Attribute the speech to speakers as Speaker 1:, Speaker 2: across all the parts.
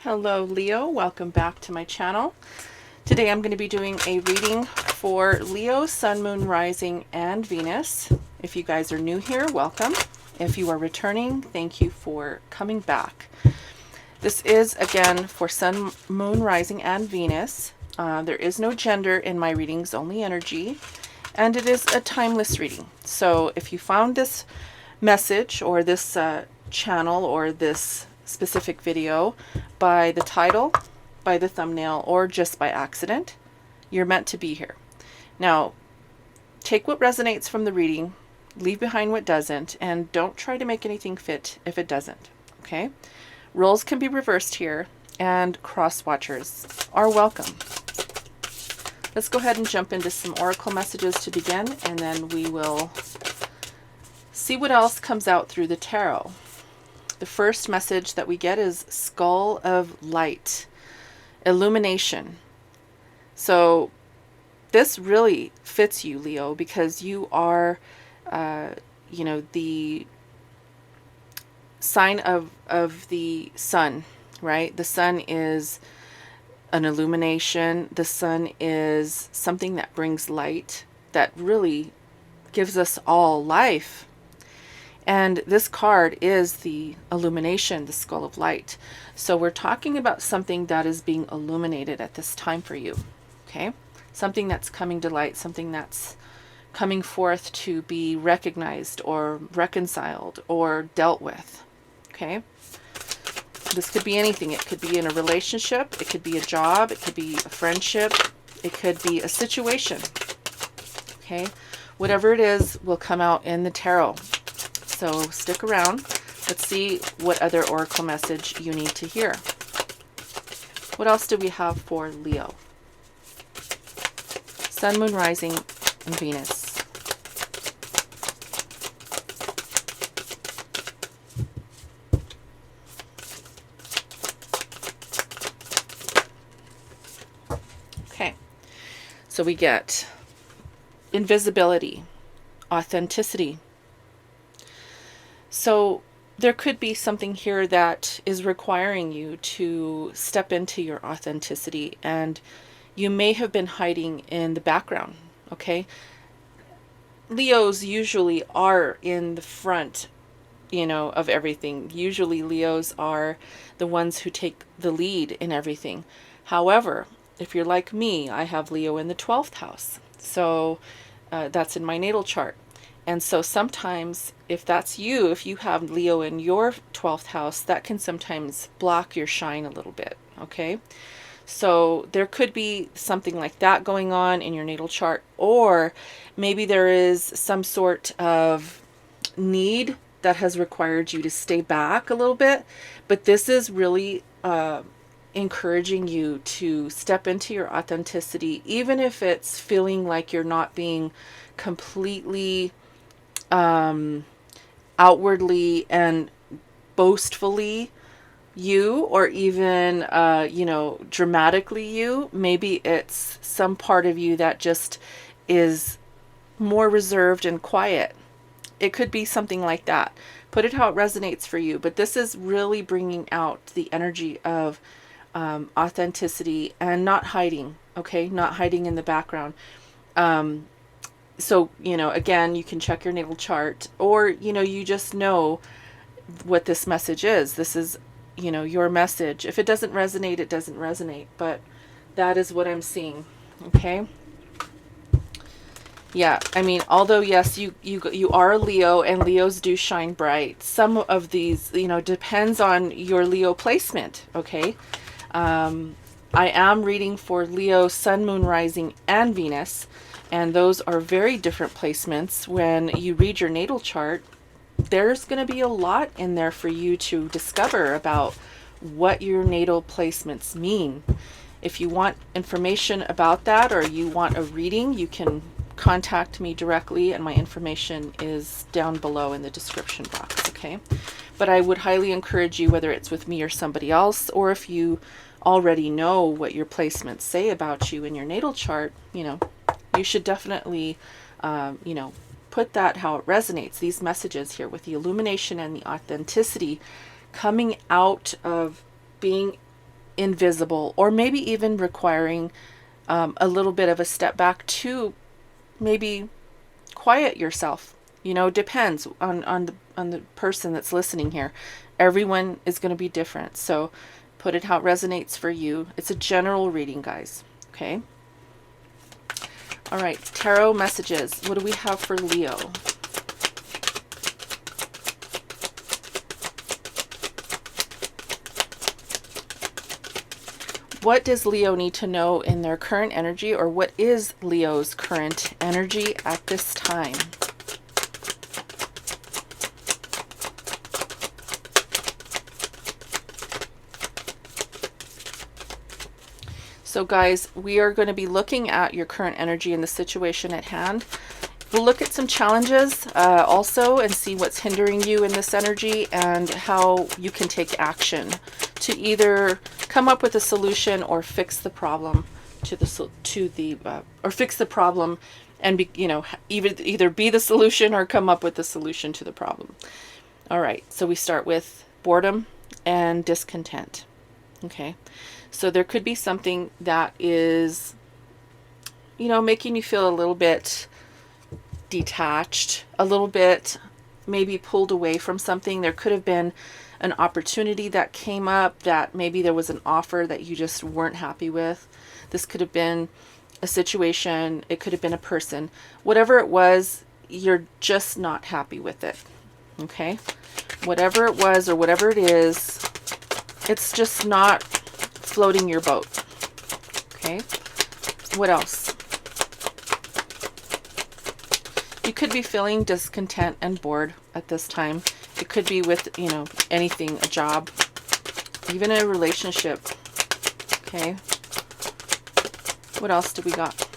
Speaker 1: Hello Leo, welcome back to my channel. Today I'm going to be doing a reading for Leo, Sun, Moon, Rising, and Venus. If you guys are new here, welcome. If you are returning, thank you for coming back. This is again for Sun, Moon, Rising, and Venus. There is no gender in my readings, only energy, and it is a timeless reading. So if you found this message or this channel or this specific video by the title, by the thumbnail, or just by accident, you're meant to be here. Now, take what resonates from the reading, leave behind what doesn't, and don't try to make anything fit if it doesn't, okay? Roles can be reversed here, and cross watchers are welcome. Let's go ahead and jump into some oracle messages to begin, and then we will see what else comes out through the tarot. The first message that we get is Skull of Light, illumination. So this really fits you, Leo, because you are, the sign of the sun, right? The sun is an illumination. The sun is something that brings light, that really gives us all life. And this card is the illumination, the Skull of Light. So we're talking about something that is being illuminated at this time for you, okay? Something that's coming to light, something that's coming forth to be recognized or reconciled or dealt with, okay? This could be anything. It could be in a relationship, it could be a job, it could be a friendship, it could be a situation, okay? Whatever it is will come out in the tarot. So stick around. Let's see what other oracle message you need to hear. What else do we have for Leo? Sun, Moon, Rising, and Venus. Okay, so we get invisibility, authenticity. So there could be something here that is requiring you to step into your authenticity, and you may have been hiding in the background, okay? Leos usually are in the front, of everything. Usually Leos are the ones who take the lead in everything. However, if you're like me, I have Leo in the 12th house. So that's in my natal chart. And so sometimes if that's you, if you have Leo in your 12th house, that can sometimes block your shine a little bit, okay? So there could be something like that going on in your natal chart, or maybe there is some sort of need that has required you to stay back a little bit, but this is really encouraging you to step into your authenticity, even if it's feeling like you're not being completely outwardly and boastfully you, or even dramatically you. Maybe it's some part of you that just is more reserved and quiet. It could be something like that. Put it how it resonates for you, but this is really bringing out the energy of authenticity and not hiding, okay? Not hiding in the background. So, again, you can check your natal chart, or, you just know what this message is. This is, your message. If it doesn't resonate, it doesn't resonate, but that is what I'm seeing. Okay. Yeah. I mean, although, yes, you are a Leo, and Leos do shine bright. Some of these, depends on your Leo placement. Okay. I am reading for Leo, Sun, Moon, Rising, and Venus. And those are very different placements. When you read your natal chart, there's going to be a lot in there for you to discover about what your natal placements mean. If you want information about that, or you want a reading, you can contact me directly, and my information is down below in the description box, okay? But I would highly encourage you, whether it's with me or somebody else, or if you already know what your placements say about you in your natal chart, you should definitely, put that how it resonates, these messages here with the illumination and the authenticity coming out of being invisible, or maybe even requiring a little bit of a step back to maybe quiet yourself. You know, depends on the person that's listening here. Everyone is going to be different. So put it how it resonates for you. It's a general reading, guys. Okay. All right. Tarot messages. What do we have for Leo? What does Leo need to know in their current energy, or what is Leo's current energy at this time? So guys, we are going to be looking at your current energy and the situation at hand. We'll look at some challenges also and see what's hindering you in this energy and how you can take action to either come up with a solution or fix the problem or fix the problem and be, you know, either be the solution or come up with the solution to the problem. All right, so we start with boredom and discontent. Okay, so there could be something that is, you know, making you feel a little bit detached, a little bit maybe pulled away from something. There could have been an opportunity that came up, that maybe there was an offer that you just weren't happy with. This could have been a situation, it could have been a person. Whatever it was, you're just not happy with it. Okay? Whatever it was or whatever it is, it's just not floating your boat. Okay? What else? You could be feeling discontent and bored at this time. It could be with, you know, anything, a job, even a relationship. Okay. What else do we got?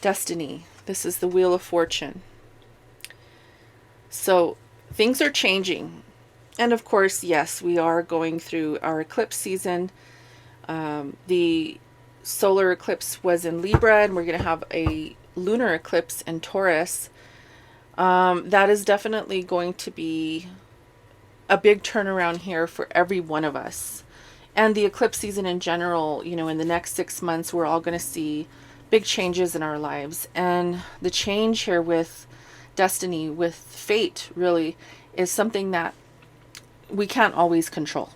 Speaker 1: Destiny. This is the Wheel of Fortune. So things are changing. And of course, yes, we are going through our eclipse season. The solar eclipse was in Libra, and we're going to have a lunar eclipse in Taurus. That is definitely going to be a big turnaround here for every one of us. And the eclipse season in general, you know, in the next 6 months, we're all going to see big changes in our lives. And the change here with destiny, with fate, really, is something that we can't always control,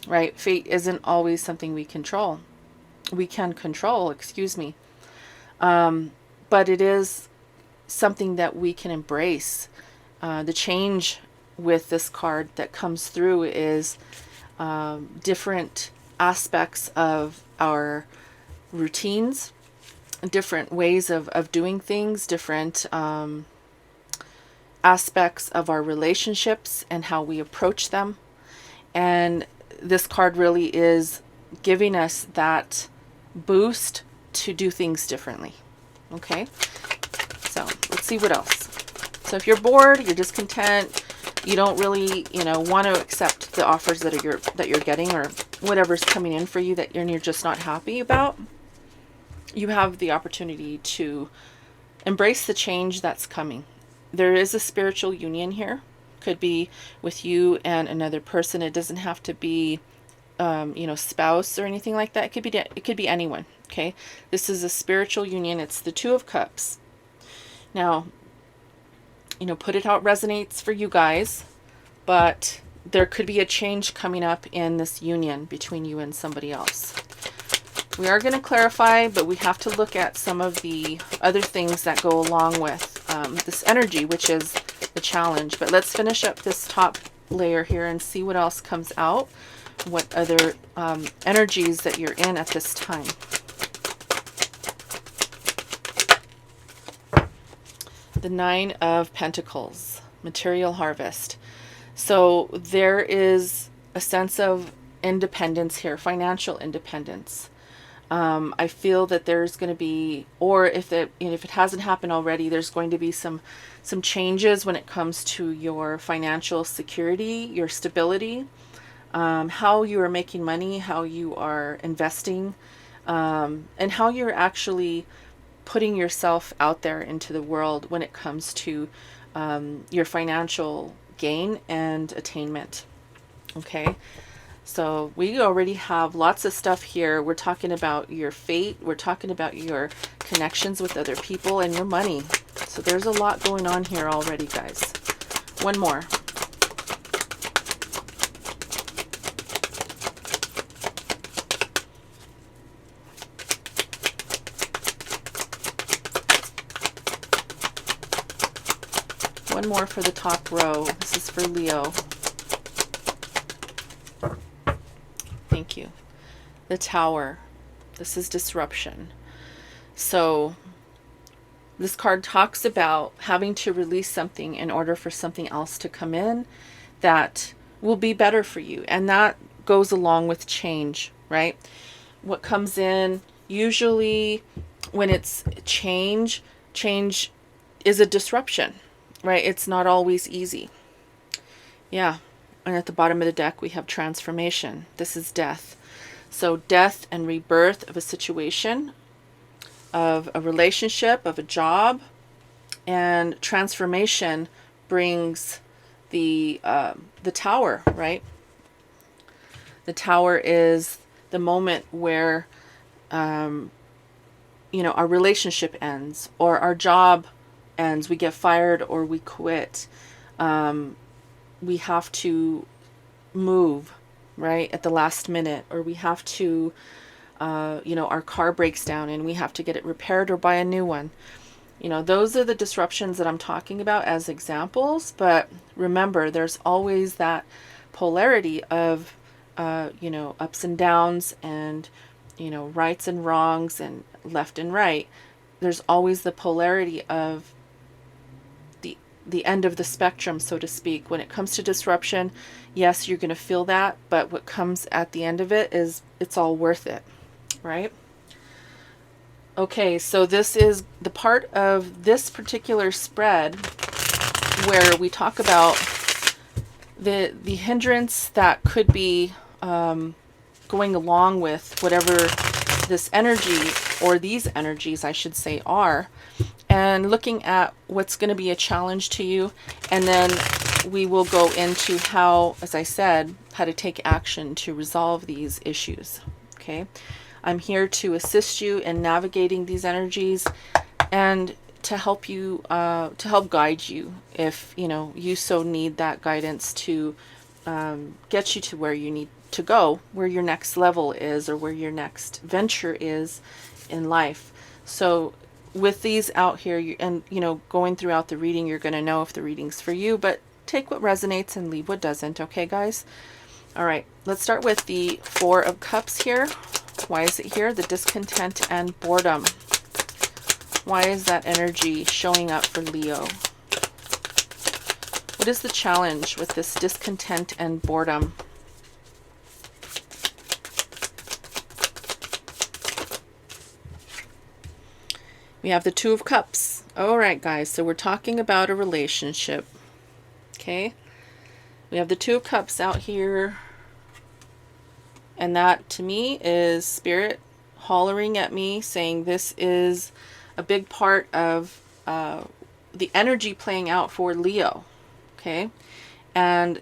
Speaker 1: right? Fate isn't always something we control. We can control, excuse me. But it is something that we can embrace. The change with this card that comes through is different aspects of our routines, different ways of doing things, different aspects of our relationships and how we approach them. And this card really is giving us that boost to do things differently. Okay, so let's see what else. So if you're bored, you're discontent, you don't really, you know, want to accept the offers that you're getting, or whatever's coming in for you that you're just not happy about, you have the opportunity to embrace the change that's coming. There is a spiritual union here. Could be with you and another person. It doesn't have to be you know, spouse or anything like that. It could be anyone. Okay, this is a spiritual union. It's the Two of Cups. Now, you know, put it how it resonates for you guys, but there could be a change coming up in this union between you and somebody else. We are going to clarify, but we have to look at some of the other things that go along with this energy, which is the challenge. But let's finish up this top layer here and see what else comes out, what other energies that you're in at this time. The Nine of Pentacles, material harvest. So there is a sense of independence here, financial independence. I feel that there's going to be, or if it hasn't happened already, there's going to be some changes when it comes to your financial security, your stability, how you are making money, how you are investing, and how you're actually putting yourself out there into the world when it comes to your financial gain and attainment. Okay, so we already have lots of stuff here. We're talking about your fate. We're talking about your connections with other people and your money. So there's a lot going on here already, guys. One more. One more for the top row. This is for Leo. Thank you. The Tower. This is disruption. So this card talks about having to release something in order for something else to come in that will be better for you. And that goes along with change, right? What comes in, usually when it's change is a disruption, right? It's not always easy. Yeah. And at the bottom of the deck, we have transformation. This is death. So death and rebirth of a situation, of a relationship, of a job, and transformation brings the Tower, right? The Tower is the moment where, our relationship ends, or our job ends. We get fired or we quit. We have to move, right, at the last minute, or we have to, our car breaks down and we have to get it repaired or buy a new one. Those are the disruptions that I'm talking about as examples. But remember, there's always that polarity of, ups and downs and, rights and wrongs and left and right. There's always the polarity of the end of the spectrum, so to speak. When it comes to disruption, yes, you're going to feel that, but what comes at the end of it is it's all worth it, right? Okay, so this is the part of this particular spread where we talk about the hindrance that could be going along with whatever this energy, or these energies, I should say, are, and looking at what's going to be a challenge to you. And then we will go into how, as I said, how to take action to resolve these issues. Okay, I'm here to assist you in navigating these energies and to help you, to help guide you if you so need that guidance to get you to where you need to go, where your next level is, or where your next venture is in life. So with these out here, and going throughout the reading, you're going to know if the reading's for you, but take what resonates and leave what doesn't. Okay, guys? All right, let's start with the Four of Cups here. Why is it here? The discontent and boredom. Why is that energy showing up for Leo? What is the challenge with this discontent and boredom? We have the Two of Cups. All right, guys, so we're talking about a relationship. Okay? We have the Two of Cups out here. And that, to me, is Spirit hollering at me, saying this is a big part of the energy playing out for Leo. Okay? And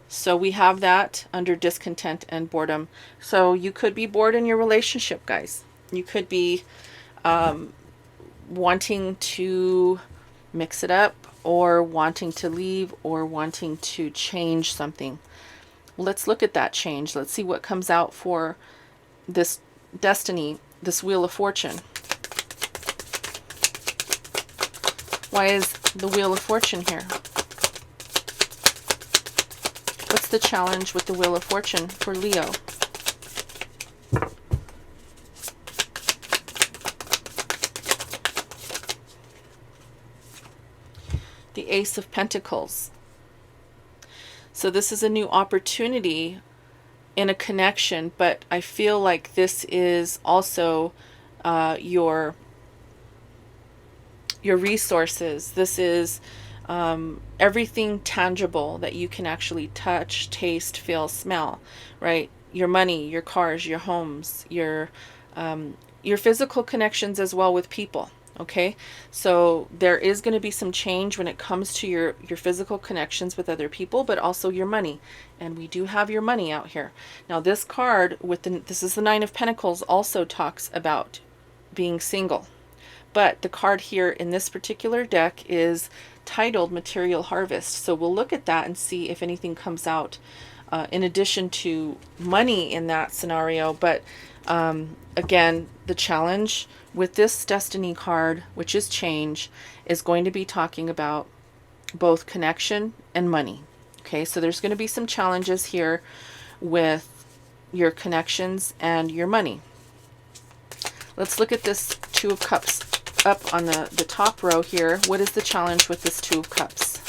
Speaker 1: so we have that under discontent and boredom. So you could be bored in your relationship, guys. You could be wanting to mix it up, or wanting to leave, or wanting to change something. Let's look at that change. Let's see what comes out for this destiny, this Wheel of Fortune. Why is the Wheel of Fortune here? What's the challenge with the Wheel of Fortune for Leo? The Ace of Pentacles. So this is a new opportunity in a connection, but I feel like this is also your resources. This is everything tangible that you can actually touch, taste, feel, smell, right? Your money, your cars, your homes, your physical connections as well with people. Okay, so there is going to be some change when it comes to your physical connections with other people, but also your money. And we do have your money out here. Now this card with this is the Nine of Pentacles, also talks about being single. But the card here in this particular deck is titled Material Harvest. So we'll look at that and see if anything comes out in addition to money in that scenario. But again, the challenge with this Destiny card, which is change, is going to be talking about both connection and money. Okay, so there's going to be some challenges here with your connections and your money. Let's look at this Two of Cups up on the top row here. What is the challenge with this Two of Cups?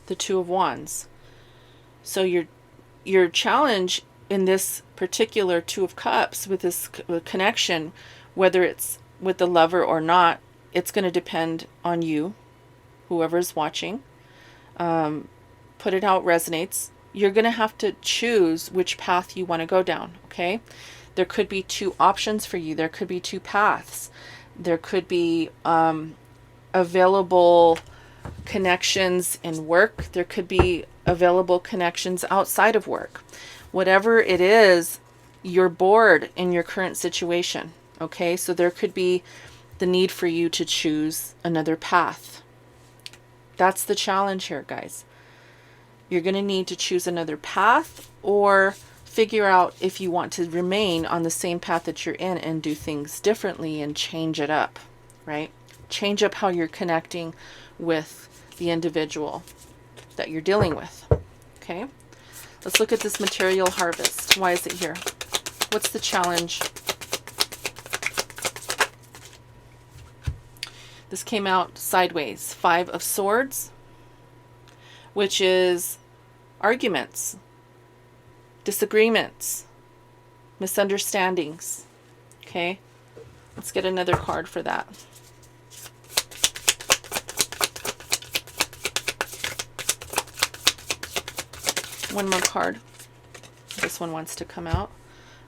Speaker 1: The Two of Wands. So your challenge in this particular Two of Cups with this connection, whether it's with the lover or not, it's going to depend on you, whoever's watching. Put it how it resonates. You're going to have to choose which path you want to go down, okay? There could be two options for you. There could be two paths. There could be available connections in work. There could be available connections outside of work. Whatever it is, you're bored in your current situation, okay? So there could be the need for you to choose another path. That's the challenge here, guys. You're going to need to choose another path or figure out if you want to remain on the same path that you're in and do things differently and change it up, right? Change up how you're connecting with the individual that you're dealing with, okay? Let's look at this Material Harvest. Why is it here? What's the challenge? This came out sideways. Five of Swords, which is arguments, disagreements, misunderstandings. Okay, let's get another card for that. One more card. This one wants to come out.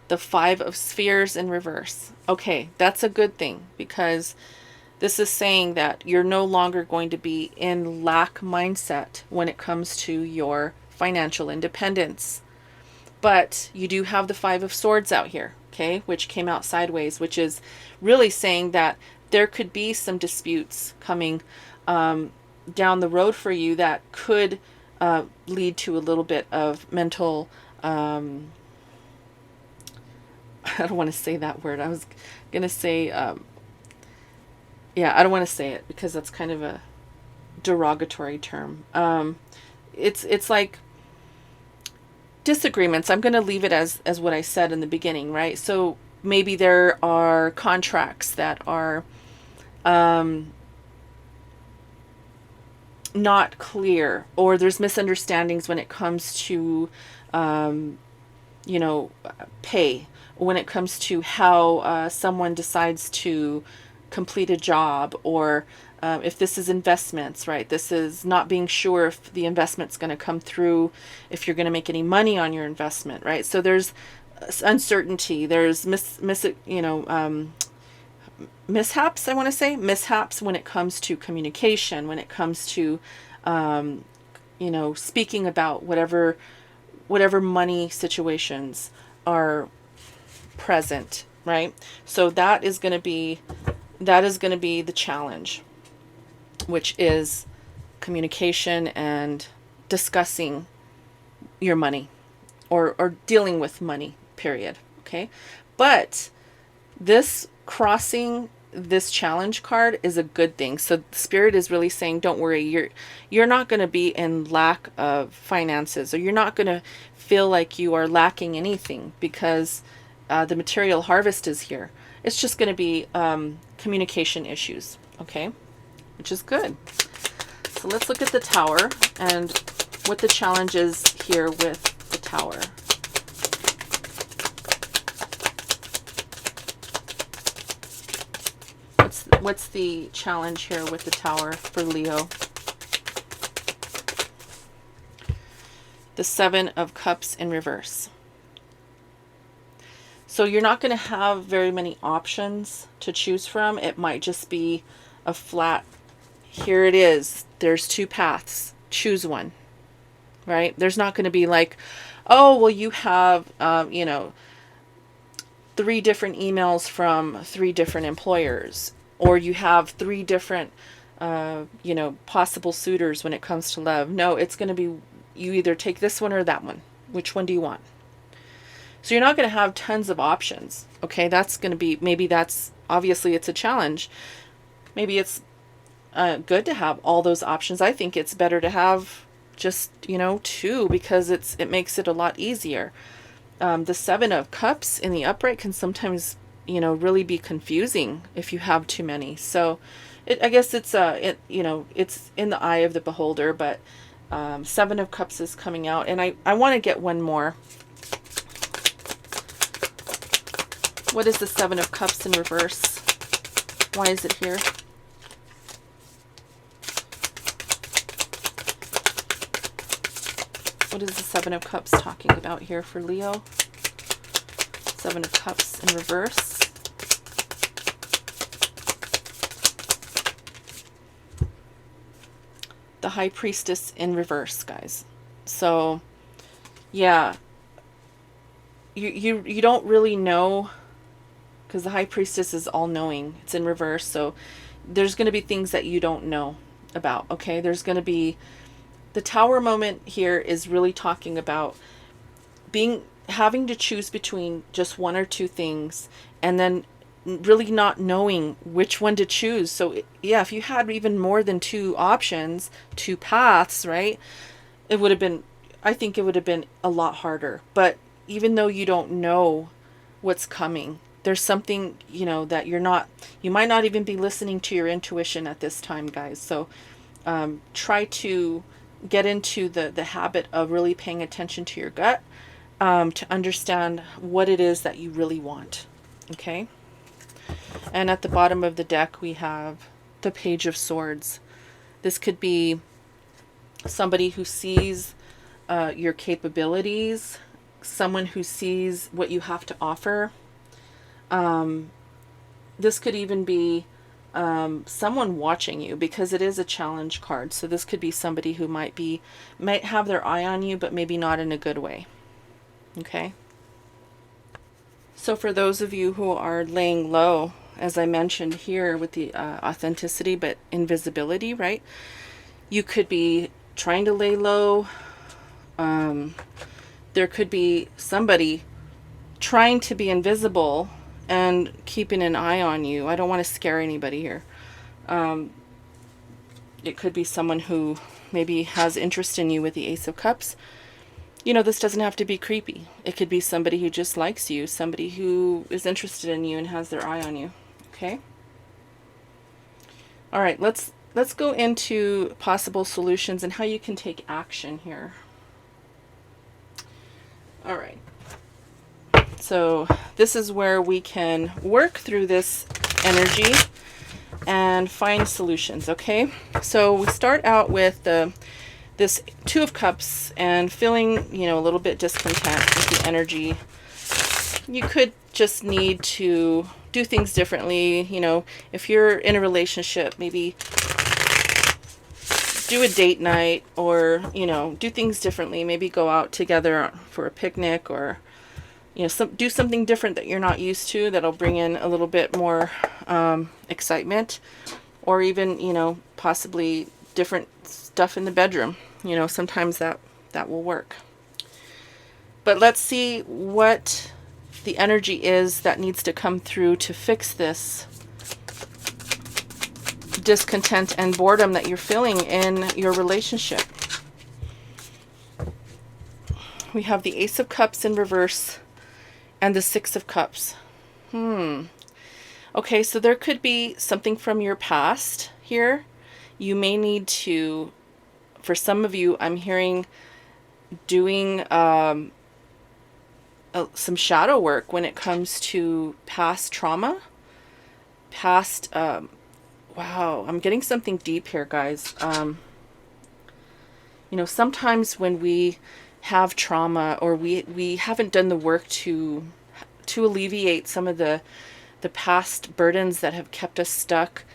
Speaker 1: The Five of Spheres in reverse. Okay, that's a good thing, because this is saying that you're no longer going to be in lack mindset when it comes to your financial independence. But you do have the Five of Swords out here, okay, which came out sideways, which is really saying that there could be some disputes coming down the road for you that could lead to a little bit of mental, I don't want to say that word. I was going to say, yeah, I don't want to say it because that's kind of a derogatory term. It's like disagreements. I'm going to leave it as what I said in the beginning, right? So maybe there are contracts that are not clear, or there's misunderstandings when it comes to pay, when it comes to how someone decides to complete a job, or if this is investments, right? This is not being sure if the investment's going to come through, if you're going to make any money on your investment, right? So there's uncertainty, there's mishaps, I want to say, mishaps when it comes to communication, when it comes to, speaking about whatever money situations are present, right? So that is going to be the challenge, which is communication and discussing your money or dealing with money, period. Okay. But this crossing this challenge card is a good thing. So Spirit is really saying, don't worry, you're not going to be in lack of finances, or you're not going to feel like you are lacking anything, because the Material Harvest is here. It's just going to be communication issues, okay, which is good. So let's look at the Tower and what the challenge is here with the Tower. What's the challenge here with the Tower for Leo? The Seven of Cups in reverse. So you're not going to have very many options to choose from. It might just be a flat, here it is. There's two paths. Choose one, right? There's not going to be like, oh, well, you have, you know, 3 different emails from 3 different employers, or you have 3 different, you know, possible suitors when it comes to love. No, it's going to be, you either take this one or that one. Which one do you want? So you're not going to have tons of options. Okay, that's going to be, maybe that's, obviously it's a challenge. Maybe it's good to have all those options. I think it's better to have just, you know, 2, because it makes it a lot easier. The 7 of Cups in the upright can sometimes, you know, really be confusing if you have too many. So I guess it's, you know, it's in the eye of the beholder, but 7 of Cups is coming out. And I want to get one more. What is the 7 of Cups in reverse? Why is it here? What is the 7 of Cups talking about here for Leo? 7 of Cups in reverse. The High Priestess in reverse, guys. So, yeah. You don't really know, because the High Priestess is all-knowing. It's in reverse, so there's going to be things that you don't know about, okay? There's going to be... The Tower moment here is really talking about having to choose between just 1 or 2 things, and then really not knowing which one to choose. So yeah, if you had even more than 2 options, 2 paths, right? It would have been, I think it would have been a lot harder. But even though you don't know what's coming, there's something, you know, that you might not even be listening to your intuition at this time, guys. So try to get into the habit of really paying attention to your gut, to understand what it is that you really want. Okay. And at the bottom of the deck, we have the Page of Swords. This could be somebody who sees your capabilities, someone who sees what you have to offer. This could even be someone watching you, because it is a challenge card. So this could be somebody who might have their eye on you, but maybe not in a good way. Okay. So for those of you who are laying low, as I mentioned here with the authenticity but invisibility, right? You could be trying to lay low. There could be somebody trying to be invisible and keeping an eye on you. I don't want to scare anybody here. It could be someone who maybe has interest in you with the Ace of Cups. You know, this doesn't have to be creepy. It could be somebody who just likes you, somebody who is interested in you and has their eye on you. Okay? All right, let's go into possible solutions and how you can take action here. All right. So this is where we can work through this energy and find solutions, okay? So we start out with this 2 of Cups and feeling, you know, a little bit discontent with the energy. You could just need to do things differently. You know, if you're in a relationship, maybe do a date night, or, you know, do things differently. Maybe go out together for a picnic, or, you know, do something different that you're not used to, that'll bring in a little bit more excitement, or even, you know, possibly different stuff in the bedroom. You know, sometimes that will work. But let's see what the energy is that needs to come through to fix this discontent and boredom that you're feeling in your relationship. We have the Ace of Cups in reverse and the 6 of Cups. Okay, so there could be something from your past here. You may need to, for some of you, I'm hearing doing some shadow work when it comes to past trauma, past, wow, I'm getting something deep here, guys. You know, sometimes when we have trauma, or we haven't done the work to to alleviate some of the past burdens that have kept us stuck.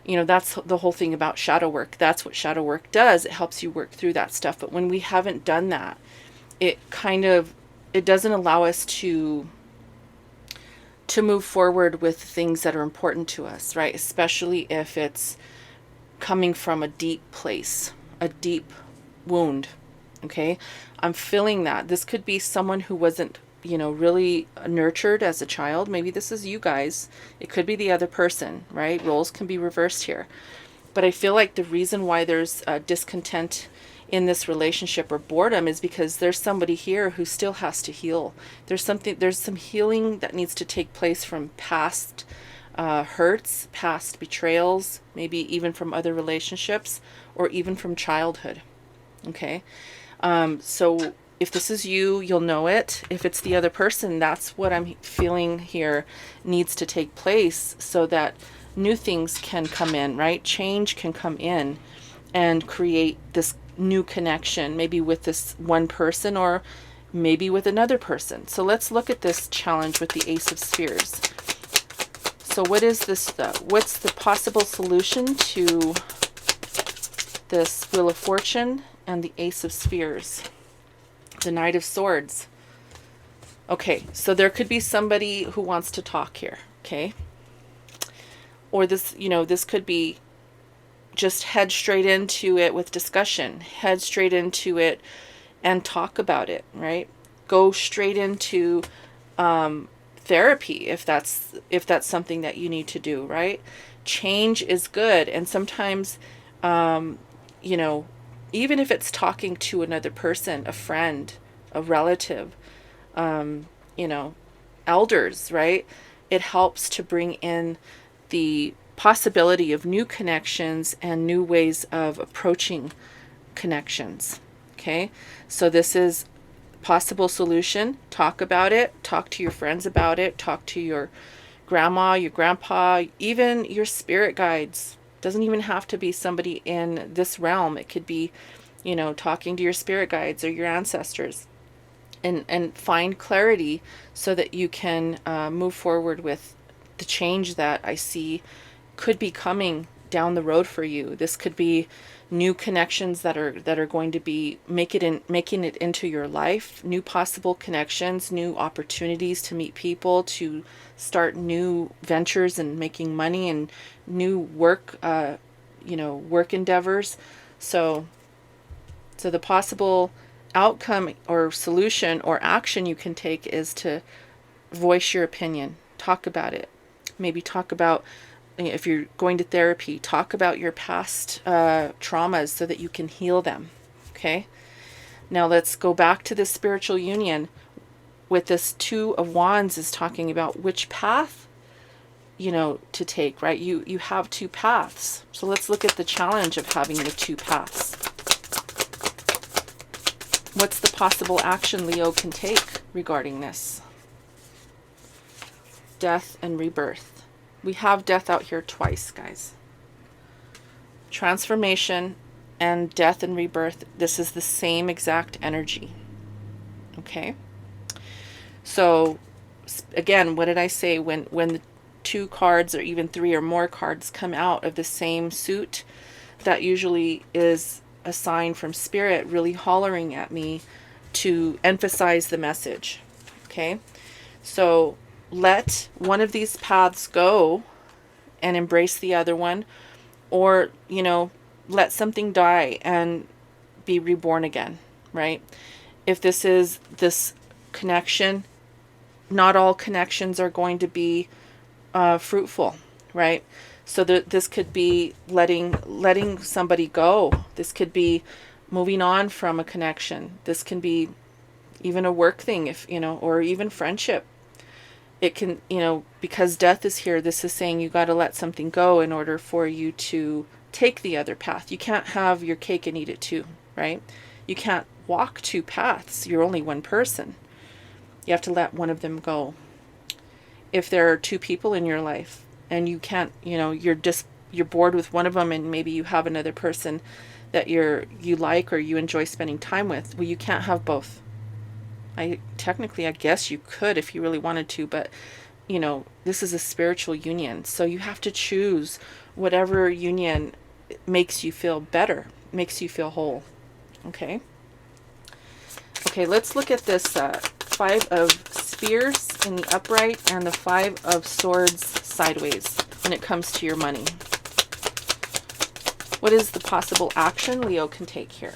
Speaker 1: You know, that's the whole thing about shadow work. That's what shadow work does. It helps you work through that stuff. But when we haven't done that, it doesn't allow us to move forward with things that are important to us, right? Especially if it's coming from a deep place, a deep wound. Okay. I'm feeling that this could be someone who wasn't, you know, really nurtured as a child. Maybe this is you guys. It could be the other person, right? Roles can be reversed here. But I feel like the reason why there's discontent in this relationship or boredom is because there's somebody here who still has to heal. There's some healing that needs to take place from past hurts, past betrayals, maybe even from other relationships, or even from childhood. Okay. So if this is you, you'll know it. If it's the other person, that's what I'm feeling here needs to take place so that new things can come in, right? Change can come in and create this new connection, maybe with this one person or maybe with another person. So let's look at this challenge with the Ace of Spheres. So what is this? What's the possible solution to this Wheel of Fortune and the Ace of Spheres? The Knight of Swords. Okay, so there could be somebody who wants to talk here, okay? Or this, you know, this could be just head straight into it with discussion, head straight into it and talk about it, right? Go straight into therapy if that's something that you need to do, right? Change is good. And sometimes, you know, even if it's talking to another person, a friend, a relative, you know, elders, right? It helps to bring in the possibility of new connections and new ways of approaching connections. Okay. So this is possible solution. Talk about it. Talk to your friends about it. Talk to your grandma, your grandpa, even your spirit guides. Doesn't even have to be somebody in this realm. It could be, you know, talking to your spirit guides or your ancestors, and find clarity so that you can move forward with the change that I see could be coming down the road for you. This could be new connections that are going to be making it into your life, new possible connections, new opportunities to meet people, to start new ventures and making money, and new work, you know, work endeavors. So the possible outcome or solution or action you can take is to voice your opinion, talk about it. Maybe talk about, if you're going to therapy, talk about your past traumas so that you can heal them. Okay. Now let's go back to this spiritual union with this Two of Wands is talking about which path, you know, to take, right? You have two paths. So let's look at the challenge of having the two paths. What's the possible action Leo can take regarding this? Death and rebirth. We have death out here twice, guys. Transformation and death and rebirth. This is the same exact energy. Okay. So again, what did I say? When the two cards or even three or more cards come out of the same suit, that usually is a sign from spirit really hollering at me to emphasize the message. Okay. So let one of these paths go and embrace the other one, or, you know, let something die and be reborn again, right? If this is this connection, not all connections are going to be fruitful, right? So this could be letting somebody go. This could be moving on from a connection. This can be even a work thing, if, you know, or even friendship. It can, you know, because death is here, this is saying you got to let something go in order for you to take the other path. You can't have your cake and eat it too, right? You can't walk two paths. You're only one person. You have to let one of them go. If there are two people in your life and you can't, you know, you're bored with one of them, and maybe you have another person that you like or you enjoy spending time with, well, you can't have both. I guess you could if you really wanted to, but you know, this is a spiritual union. So you have to choose whatever union makes you feel better, makes you feel whole. Okay. Okay, let's look at this Five of Spears in the upright and the Five of Swords sideways when it comes to your money. What is the possible action Leo can take here?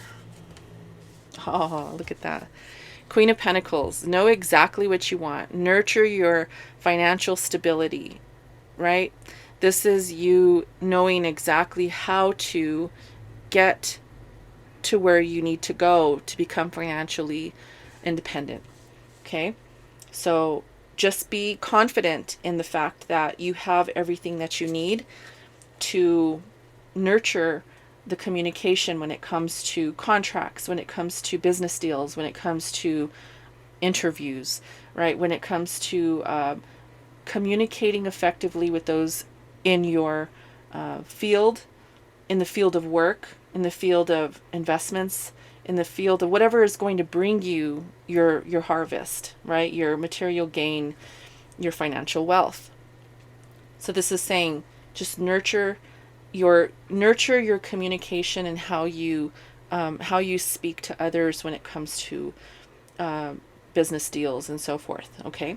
Speaker 1: Oh, look at that. Queen of Pentacles. Know exactly what you want. Nurture your financial stability, right? This is you knowing exactly how to get to where you need to go to become financially independent. Okay? So just be confident in the fact that you have everything that you need to nurture the communication when it comes to contracts, when it comes to business deals, when it comes to interviews, right? When it comes to communicating effectively with those in your field, in the field of work, in the field of investments, in the field of whatever is going to bring you your harvest, right? Your material gain, your financial wealth. So this is saying just nurture your communication and how you speak to others when it comes to business deals and so forth. Okay,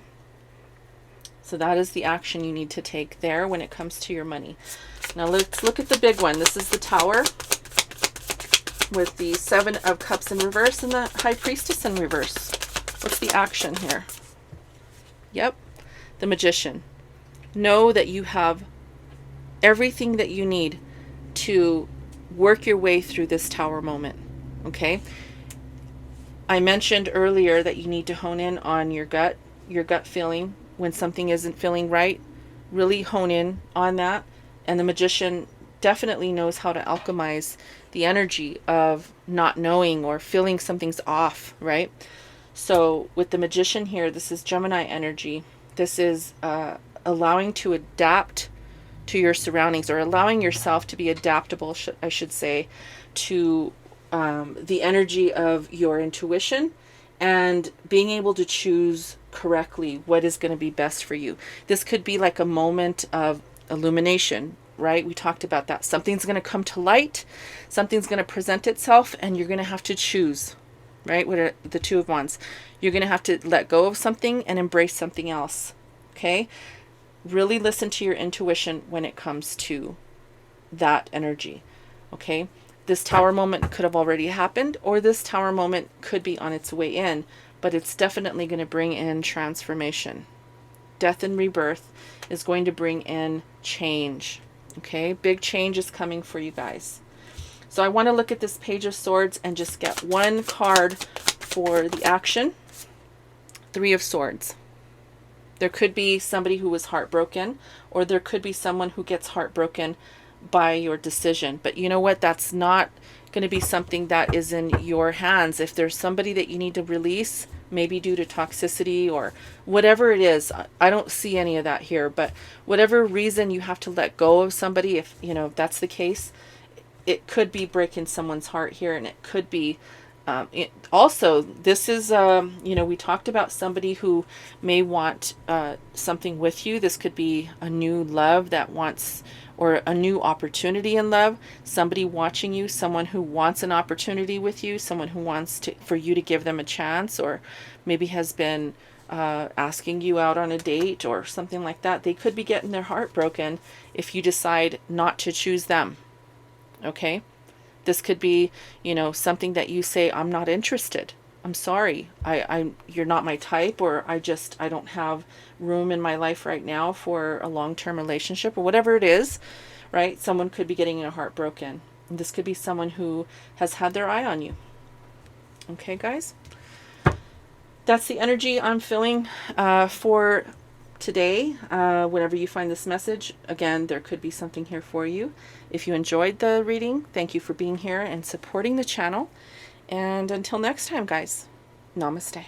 Speaker 1: so that is the action you need to take there when it comes to your money. Now let's look at the big one. This is the Tower with the Seven of Cups in reverse and the High Priestess in reverse. What's the action here? Yep, the Magician. Know that you have everything that you need to work your way through this Tower moment. Okay, I mentioned earlier that you need to hone in on your gut feeling when something isn't feeling right. Really hone in on that. And the Magician definitely knows how to alchemize the energy of not knowing or feeling something's off, right? So with the Magician here, this is Gemini energy. This is allowing to adapt to your surroundings, or allowing yourself to be adaptable, I should say, to the energy of your intuition and being able to choose correctly what is going to be best for you. This could be like a moment of illumination, right? We talked about that. Something's going to come to light, something's going to present itself, and you're going to have to choose, right? What are the Two of Wands? You're going to have to let go of something and embrace something else. Okay? Really listen to your intuition when it comes to that energy. Okay? This Tower moment could have already happened, or this Tower moment could be on its way in, but it's definitely going to bring in transformation. Death and rebirth is going to bring in change. Okay? Big change is coming for you guys. So I want to look at this Page of Swords and just get one card for the action. Three of Swords. There could be somebody who was heartbroken, or there could be someone who gets heartbroken by your decision. But you know what? That's not going to be something that is in your hands. If there's somebody that you need to release, maybe due to toxicity or whatever it is, I don't see any of that here. But whatever reason you have to let go of somebody, if you know if that's the case, it could be breaking someone's heart here, and it could be also, this is, we talked about somebody who may want something with you. This could be a new love that wants, or a new opportunity in love. Somebody watching you, someone who wants an opportunity with you, someone who wants for you to give them a chance, or maybe has been asking you out on a date or something like that. They could be getting their heart broken if you decide not to choose them. Okay? This could be, something that you say, I'm not interested. I'm sorry. You're not my type, or I don't have room in my life right now for a long-term relationship, or whatever it is, right? Someone could be getting their heart broken. And this could be someone who has had their eye on you. Okay, guys? That's the energy I'm feeling for today. Whenever you find this message, again, there could be something here for you. If you enjoyed the reading, thank you for being here and supporting the channel. And until next time, guys, namaste.